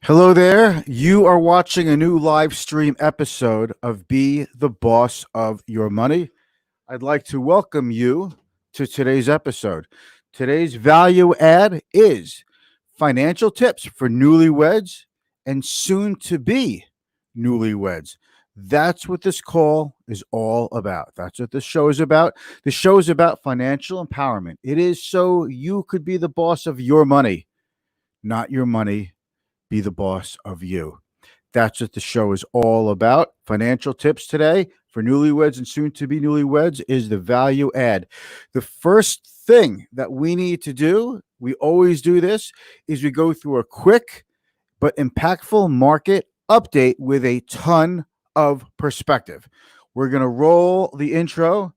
Hello there. You are watching a new live stream episode of Be the Boss of Your Money. I'd like to welcome you to today's episode. Today's value add is financial tips for newlyweds and soon to be newlyweds. That's what this call is all about. That's what this show is about. The show is about financial empowerment. It is so you could be the boss of your money, not your money be the boss of you. That's what the show is all about. Financial tips today for newlyweds and soon to be newlyweds is the value add. The first thing that we need to do, we always do this, is we go through a quick but impactful market update with a ton of perspective. We're going to roll the intro.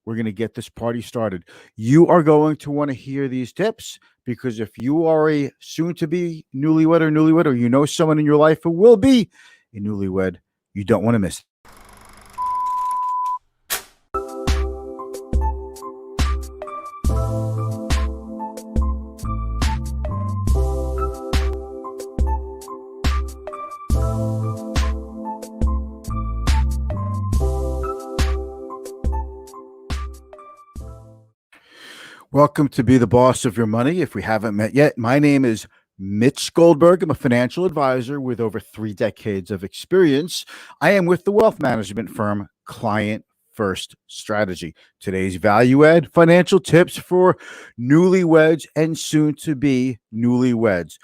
We're going to get this party started. You are going to want to hear these tips because if you are a soon to be newlywed, or you know someone in your life who will be a newlywed, you don't want to miss it. Welcome to Be the Boss of Your Money. If we haven't met yet, my name is Mitch Goldberg. I'm a financial advisor with over 3 decades of experience. I am with the wealth management firm Client First Strategy. Today's value add financial tips for newlyweds and soon to be newlyweds.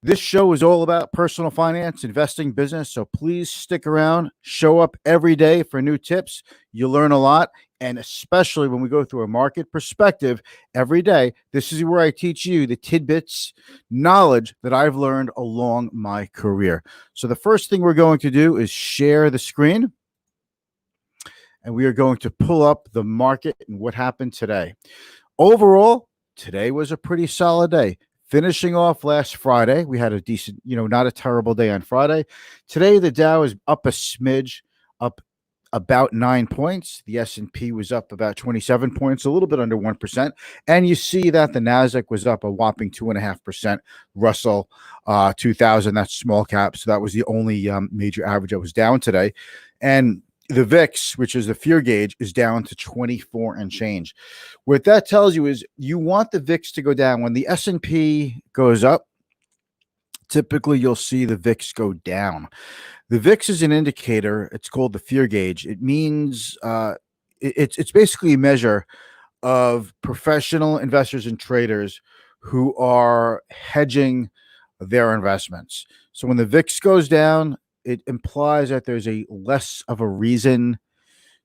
This show is all about personal finance, investing, business. So please stick around, show up every day for new tips. You'll learn a lot. And especially when we go through a market perspective every day, this is where I teach you the tidbits, knowledge that I've learned along my career. So the first thing we're going to do is share the screen. And we are going to pull up the market and what happened today. Overall, today was a pretty solid day. Finishing off last Friday, we had a decent, not a terrible day on Friday. Today, the Dow is up a smidge, up about 9 points. The S&P was up about 27 points, a little bit under 1%. And you see that the NASDAQ was up a whopping 2.5%. Russell 2000, that's small cap. So that was the only major average that was down today. And the VIX, which is the fear gauge, is down to 24 and change. What that tells you is you want the VIX to go down. When the S&P goes up, typically you'll see the VIX go down. The VIX is an indicator. It's called the fear gauge. It means it's basically a measure of professional investors and traders who are hedging their investments. So when the VIX goes down, it implies that there's a less of a reason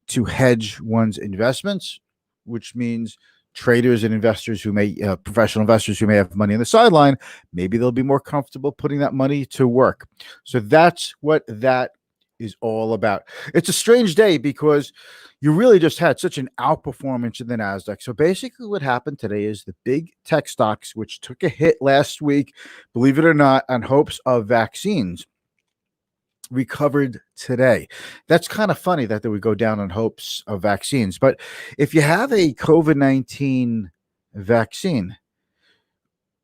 to hedge one's investments, which means traders and investors who may, professional investors who may have money on the sideline, maybe they'll be more comfortable putting that money to work. So that's what that is all about. It's a strange day because you really just had such an outperformance in the NASDAQ. So basically what happened today is the big tech stocks, which took a hit last week, believe it or not, on hopes of vaccines, recovered today. That's kind of funny that they would go down in hopes of vaccines. But if you have a COVID-19 vaccine,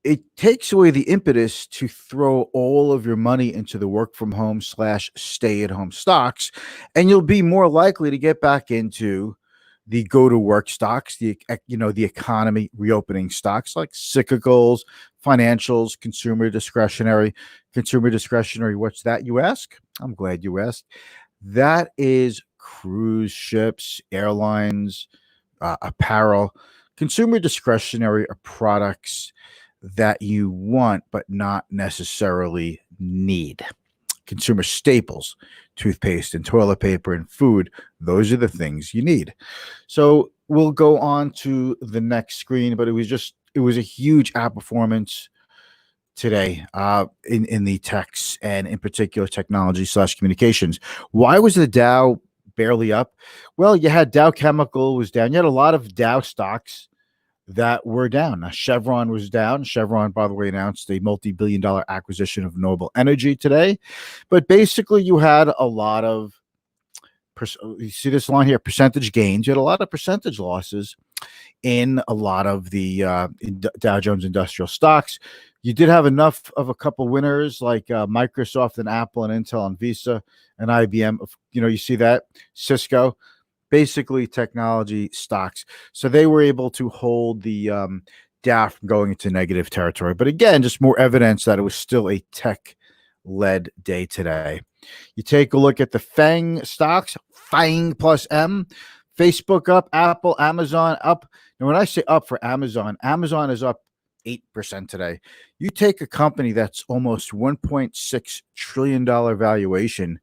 it takes away the impetus to throw all of your money into the work from home / stay at home stocks, and you'll be more likely to get back into the go to work stocks, the economy reopening stocks like cyclicals, financials, consumer discretionary. What's that, you ask? I'm glad you asked. That is cruise ships, airlines, apparel. Consumer discretionary are products that you want but not necessarily need. Consumer staples, toothpaste and toilet paper and food, those are the things you need. So we'll go on to the next screen, but it was a huge outperformance today in the techs and in particular technology / communications. Why was the Dow barely up? Well, you had Dow Chemical was down. You had a lot of Dow stocks that were down. Now, Chevron was down. Chevron, by the way, announced a multi-billion-dollar acquisition of Noble Energy today. But basically, you had a lot of, you see this line here, percentage gains. You had a lot of percentage losses in a lot of the Dow Jones industrial stocks. You did have enough of a couple winners like Microsoft and Apple and Intel and Visa and IBM. You see that Cisco, basically technology stocks. So they were able to hold the Dow from going into negative territory. But again, just more evidence that it was still a tech-led day today. You take a look at the FANG stocks, FANG plus M, Facebook up, Apple, Amazon up. And when I say up for Amazon, Amazon is up 8% today. You take a company that's almost $1.6 trillion valuation,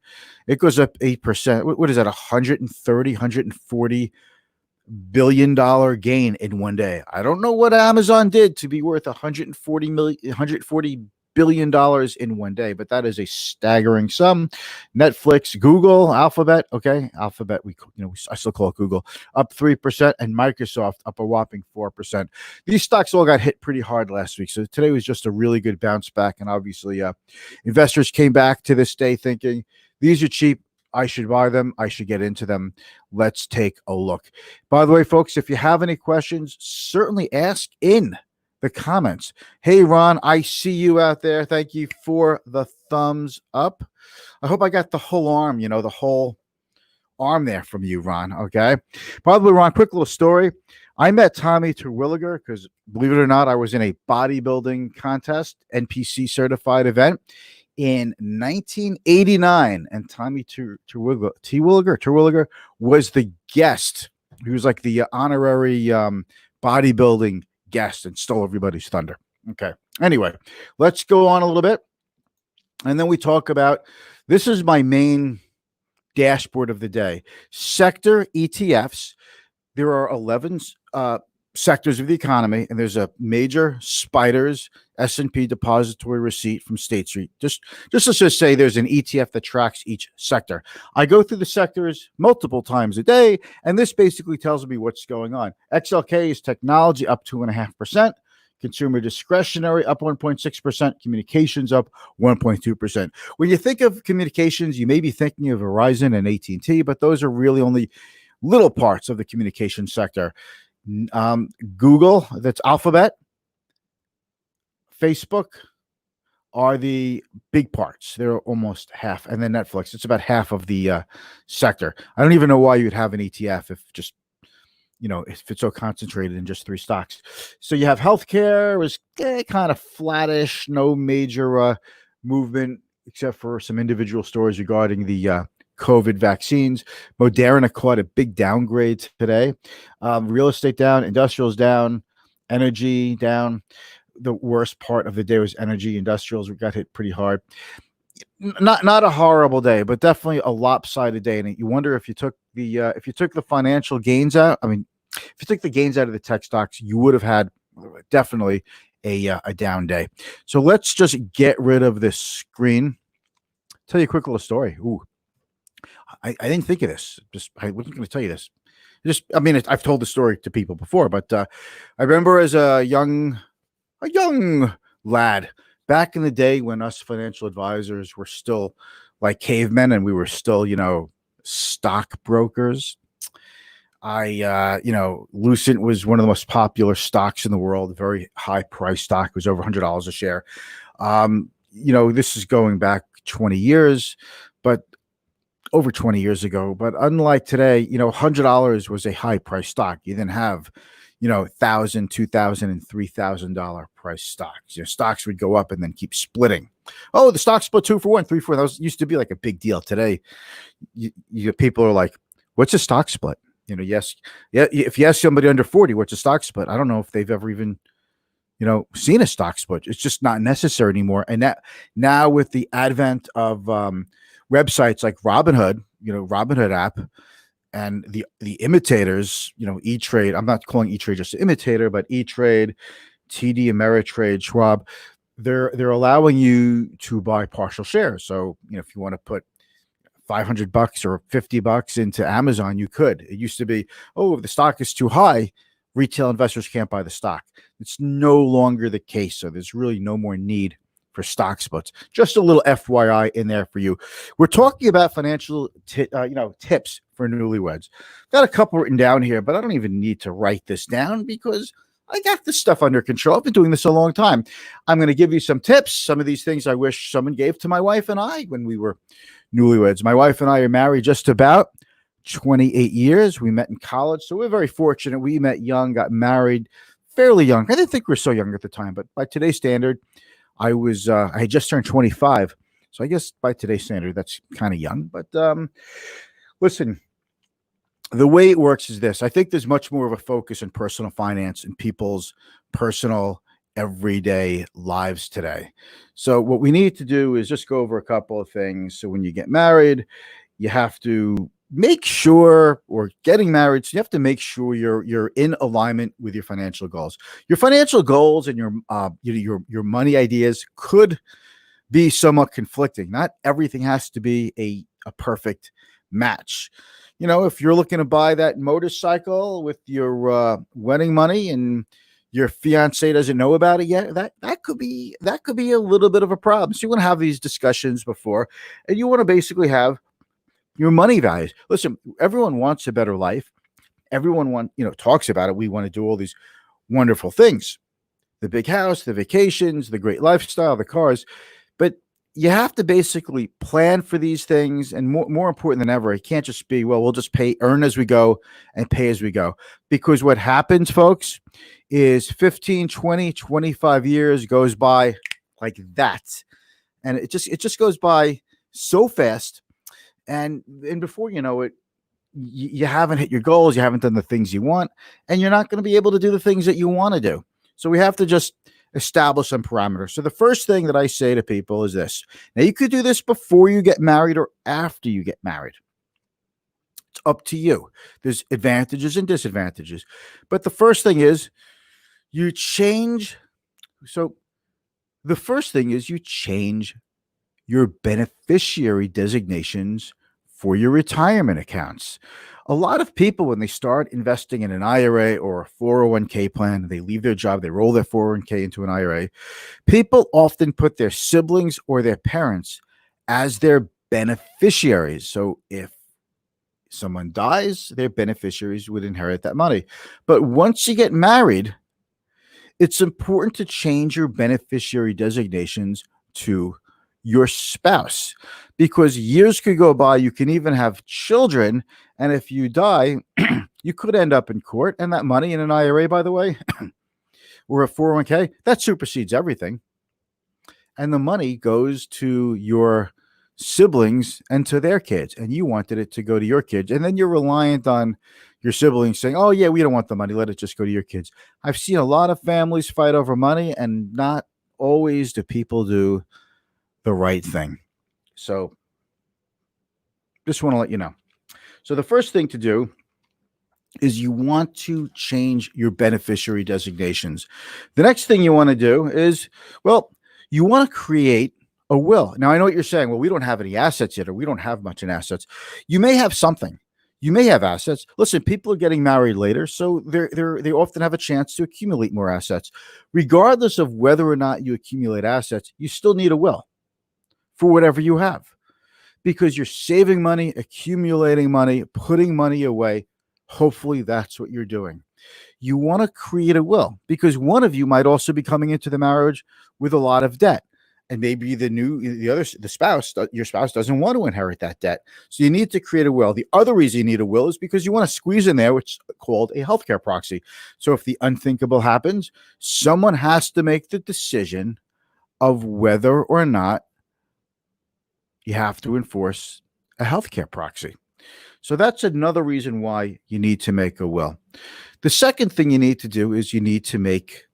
it goes up 8%. What is that? 140 billion dollar gain in one day. I don't know what Amazon did to be worth 140 billion dollars in one day, but that is a staggering sum. Netflix, Google, Alphabet, Alphabet, I still call it Google, up 3%, and Microsoft up a whopping 4%. These stocks all got hit pretty hard last week, so today was just a really good bounce back, and obviously investors came back to this day thinking these are cheap. I should buy them. I should get into them. Let's take a look. By the way, folks, if you have any questions, certainly ask in the comments. Hey, Ron, I see you out there. Thank you for the thumbs up. I hope I got the whole arm, the whole arm there from you, Ron. Okay. By the way, Ron, quick little story. I met Tommy Terwilliger because, believe it or not, I was in a bodybuilding contest, NPC certified event in 1989, and Tommy Terwilliger was the guest. He was like the honorary bodybuilding guest and stole everybody's thunder. Okay. Anyway, let's go on a little bit. And then we talk about, this is my main dashboard of the day. Sector ETFs. There are 11 sectors of the economy, and there's a major SPDRs S&P depository receipt from State Street. Let's just say there's an ETF that tracks each sector. I go through the sectors multiple times a day, and this basically tells me what's going on. XLK is technology up 2.5%. Consumer discretionary up 1.6%. Communications up 1.2%. When you think of communications, you may be thinking of Verizon and AT&T, but those are really only little parts of the communication sector. Google, that's Alphabet, Facebook are the big parts. They're almost half. And then Netflix, it's about half of the sector. I don't even know why you'd have an ETF if it's so concentrated in just 3 stocks. So you have healthcare was kind of flattish, no major movement except for some individual stories regarding the COVID vaccines. Moderna caught a big downgrade today. Real estate down, industrials down, energy down. The worst part of the day was energy. Industrials got hit pretty hard. Not a horrible day, but definitely a lopsided day. And you wonder if you took the financial gains out. I mean, if you took the gains out of the tech stocks, you would have had definitely a down day. So let's just get rid of this screen. Tell you a quick little story. Ooh. I didn't think of this. I wasn't going to tell you this. I've told the story to people before, but I remember as a young lad back in the day when us financial advisors were still like cavemen and we were still, stockbrokers. Lucent was one of the most popular stocks in the world, a very high price stock. It was over $100 a share. This is going back 20 years, but over 20 years ago. But unlike today, $100 was a high price stock. You didn't have, $1,000, $2,000, and $3,000 price stocks. Stocks would go up and then keep splitting. Oh, the stock split 2 for 1, 3 for 1. That used to be like a big deal. Today, people are like, "What's a stock split?" Yes, yeah. If you ask somebody under 40, what's a stock split? I don't know if they've ever even, seen a stock split. It's just not necessary anymore. And that now with the advent of websites like Robinhood, Robinhood app, and the imitators, E-Trade. I'm not calling E-Trade just an imitator, but E-Trade, TD Ameritrade, Schwab. They're allowing you to buy partial shares. So if you want to put $500 or $50 into Amazon, you could. It used to be, if the stock is too high, retail investors can't buy the stock. It's no longer the case. So there's really no more need for stock splits. Just a little FYI in there for you. We're talking about financial tips for newlyweds. Got a couple written down here, but I don't even need to write this down because I got this stuff under control. I've been doing this a long time. I'm going to give you some tips. Some of these things I wish someone gave to my wife and I when we were newlyweds. My wife and I are married just about 28 years. We met in college, so we're very fortunate. We met young, got married fairly young. I didn't think we were so young at the time, but by today's standard, I had just turned 25. So I guess by today's standard, that's kind of young. But listen, the way it works is this. I think there's much more of a focus on personal finance in people's personal everyday lives today. So what we need to do is just go over a couple of things. So when you get married, you have to make sure, or getting married, so you have to make sure you're in alignment with your financial goals. Your financial goals and your money ideas could be somewhat conflicting. Not everything has to be a perfect match. If you're looking to buy that motorcycle with your wedding money and your fiance doesn't know about it yet, that could be a little bit of a problem. So you want to have these discussions before, and you want to basically have your money values. Listen, everyone wants a better life. Everyone talks about it. We want to do all these wonderful things: the big house, the vacations, the great lifestyle, the cars. But you have to basically plan for these things, and more important than ever, it can't just be, well, we'll just earn as we go and pay as we go. Because what happens, folks, is 15, 20, 25 years goes by like that. And it just goes by so fast. And before you know it, you haven't hit your goals, you haven't done the things you want, and you're not going to be able to do the things that you want to do. So we have to just establish some parameters. So the first thing that I say to people is this. Now, you could do this before you get married or after you get married. It's up to you. There's advantages and disadvantages. But the first thing is you change. So the first thing is you change your beneficiary designations for your retirement accounts. A lot of people, when they start investing in an IRA or a 401k plan, they leave their job, they roll their 401k into an IRA. People often put their siblings or their parents as their beneficiaries. So if someone dies, their beneficiaries would inherit that money. But once you get married, it's important to change your beneficiary designations to your spouse, because years could go by. You can even have children, and if you die, you could end up in court, and that money in an IRA, by the way, or a 401k, that supersedes everything, and the money goes to your siblings and to their kids, and you wanted it to go to your kids, and then you're reliant on your siblings saying, oh yeah, we don't want the money, let it just go to your kids. I've seen a lot of families fight over money, and not always do people do the right thing. So just want to let you know. So the first thing to do is you want to change your beneficiary designations. The next thing you want to do is, well, you want to create a will. Now, I know what you're saying. Well, we don't have any assets yet, or we don't have much in assets. You may have something. You may have assets. Listen, people are getting married later, so they often have a chance to accumulate more assets. Regardless of whether or not you accumulate assets, you still need a will for whatever you have, because you're saving money, accumulating money, putting money away. Hopefully that's what you're doing. You want to create a will, because one of you might also be coming into the marriage with a lot of debt, and maybe your spouse doesn't want to inherit that debt. So you need to create a will. The other reason you need a will is because you want to squeeze in there, which is called a healthcare proxy. So if the unthinkable happens, someone has to make the decision of whether or not you have to enforce a healthcare proxy. So that's another reason why you need to make a will. The second thing you need to do is you need to make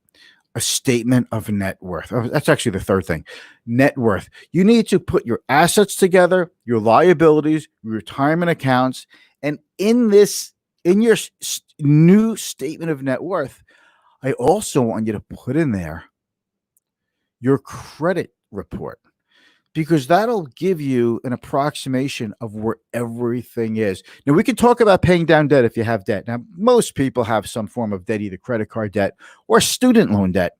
a statement of net worth. Oh, that's actually the third thing. Net worth. You need to put your assets together, your liabilities, your retirement accounts, and in your new statement of net worth, I also want you to put in there your credit report, because that'll give you an approximation of where everything is. Now, we can talk about paying down debt if you have debt. Now, most people have some form of debt, either credit card debt or student loan debt.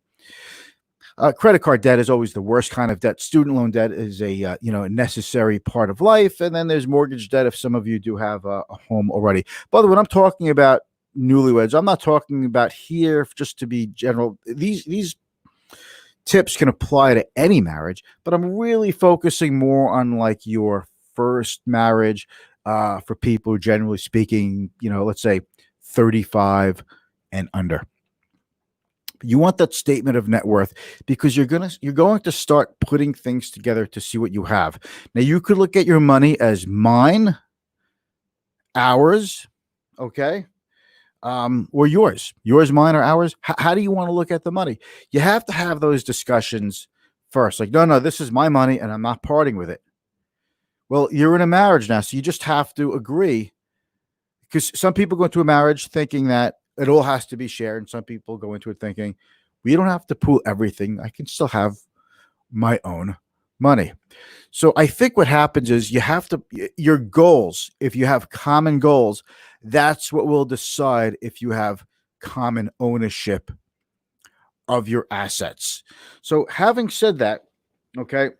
Credit card debt is always the worst kind of debt. Student loan debt is a necessary part of life. And then there's mortgage debt if some of you do have a home already. By the way, when I'm talking about newlyweds. I'm not talking about here just to be general. These tips can apply to any marriage, but I'm really focusing more on like your first marriage, for people generally speaking, let's say 35 and under. You want that statement of net worth because you're going to start putting things together to see what you have. Now you could look at your money as mine, ours, okay, or yours, mine, or ours. How do you want to look at the money? You have to have those discussions first. Like, no, this is my money and I'm not parting with it. Well, you're in a marriage now, so you just have to agree, because some people go into a marriage thinking that it all has to be shared, and some people go into it thinking we don't have to pool everything. I can still have my own money. So I think what happens is you have to, your goals, if you have common goals, that's what will decide if you have common ownership of your assets. So having said that, okay,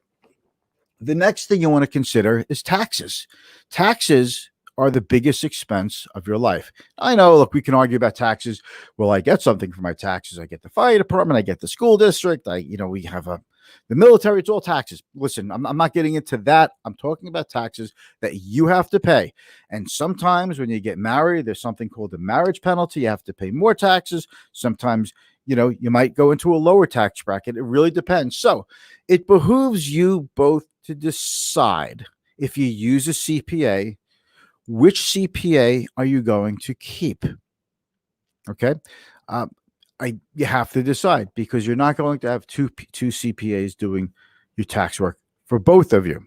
the next thing you want to consider is taxes. Taxes are the biggest expense of your life. I know, look, we can argue about taxes. Well, I get something for my taxes. I get the fire department. I get the school district. We have the military. It's all taxes. Listen, I'm not getting into that. I'm talking about taxes that you have to pay. And sometimes when you get married, there's something called the marriage penalty. You have to pay more taxes. Sometimes, you might go into a lower tax bracket. It really depends. So it behooves you both to decide, if you use a CPA, which CPA are you going to keep? Okay. You have to decide, because you're not going to have two CPAs doing your tax work for both of you.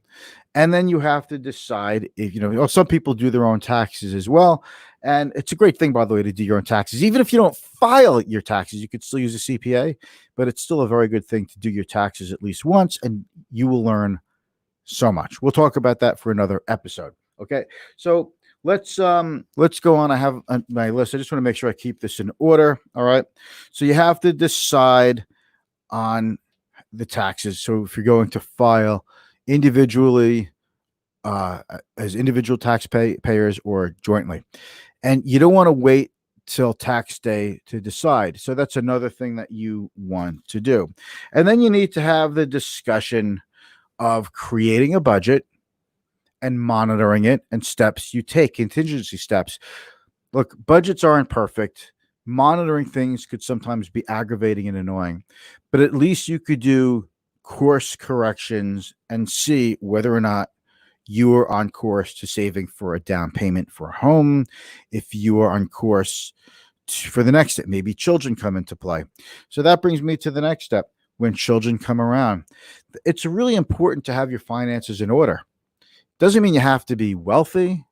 And then you have to decide if, some people do their own taxes as well. And it's a great thing, by the way, to do your own taxes. Even if you don't file your taxes, you could still use a CPA, but it's still a very good thing to do your taxes at least once, and you will learn so much. We'll talk about that for another episode. Okay. So let's go on. I have my list. I just want to make sure I keep this in order. All right. So you have to decide on the taxes. So if you're going to file individually, as individual taxpayers or jointly, and you don't want to wait till tax day to decide. So that's another thing that you want to do. And then you need to have the discussion of creating a budget and monitoring it, and steps you take, contingency steps. Look, budgets aren't perfect. Monitoring things could sometimes be aggravating and annoying, but at least you could do course corrections and see whether or not you are on course to saving for a down payment for a home. If you are on course for the next step, maybe children come into play. So that brings me to the next step. When children come around, it's really important to have your finances in order. Doesn't mean you have to be wealthy.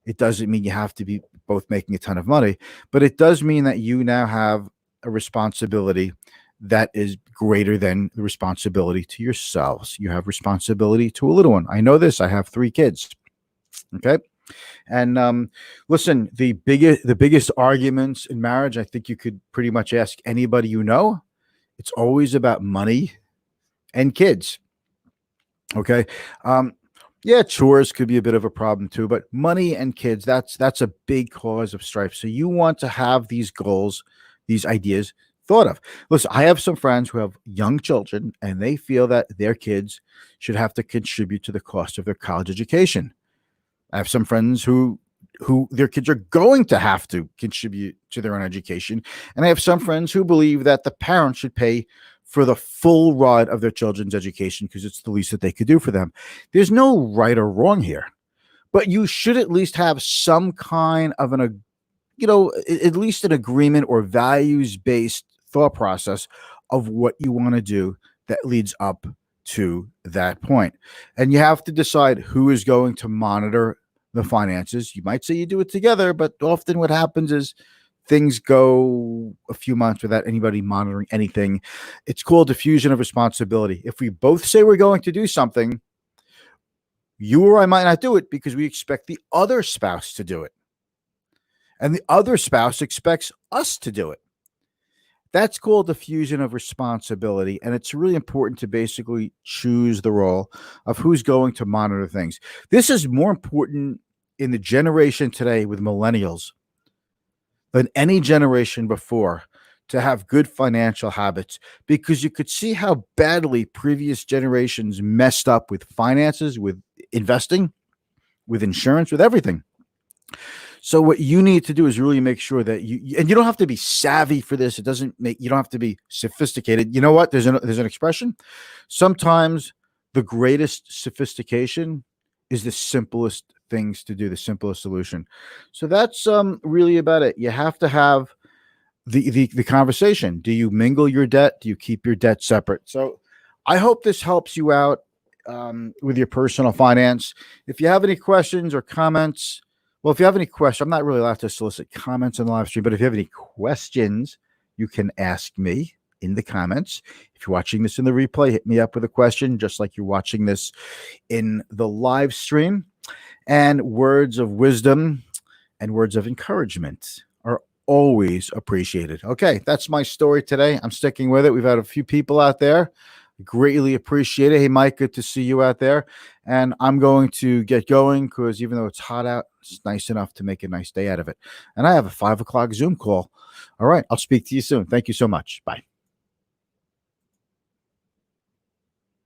It doesn't mean you have to be both making a ton of money, but it does mean that you now have a responsibility that is greater than the responsibility to yourselves. You have responsibility to a little one. I know this. I have 3 kids. Okay. And listen, the biggest arguments in marriage, I think you could pretty much ask anybody it's always about money and kids. Okay. Yeah, chores could be a bit of a problem too, but money and kids, that's a big cause of strife. So you want to have these goals, these ideas thought of. Listen, I have some friends who have young children, and they feel that their kids should have to contribute to the cost of their college education. I have some friends who their kids are going to have to contribute to their own education. And I have some friends who believe that the parents should pay for the full ride of their children's education because it's the least that they could do for them. There's no right or wrong here, but you should at least have some kind of at least an agreement or values-based thought process of what you want to do that leads up to that point. And you have to decide who is going to monitor the finances. You might say you do it together, but often what happens is things go a few months without anybody monitoring anything. It's called diffusion of responsibility. If we both say we're going to do something, you or I might not do it because we expect the other spouse to do it. And the other spouse expects us to do it. That's called diffusion of responsibility. And it's really important to basically choose the role of who's going to monitor things. This is more important in the generation today with millennials than any generation before to have good financial habits, because you could see how badly previous generations messed up with finances, with investing, with insurance, with everything. So what you need to do is really make sure that and you don't have to be savvy for this. It doesn't make, you don't have to be sophisticated. You know what? There's an expression. Sometimes the greatest sophistication is the simplest things to do, the simplest solution. So that's really about it. You have to have the conversation. Do you mingle your debt? Do you keep your debt separate? So I hope this helps you out with your personal finance. If you have any questions or comments, well, if you have any questions, I'm not really allowed to solicit comments on the live stream, but if you have any questions, you can ask me in the comments. If you're watching this in the replay, hit me up with a question, just like you're watching this in the live stream. And words of wisdom and words of encouragement are always appreciated. Okay, that's my story today. I'm sticking with it. We've had a few people out there. Greatly appreciate it. Hey, Mike, good to see you out there. And I'm going to get going because even though it's hot out, it's nice enough to make a nice day out of it. And I have a 5 o'clock Zoom call. All right, I'll speak to you soon. Thank you so much. Bye.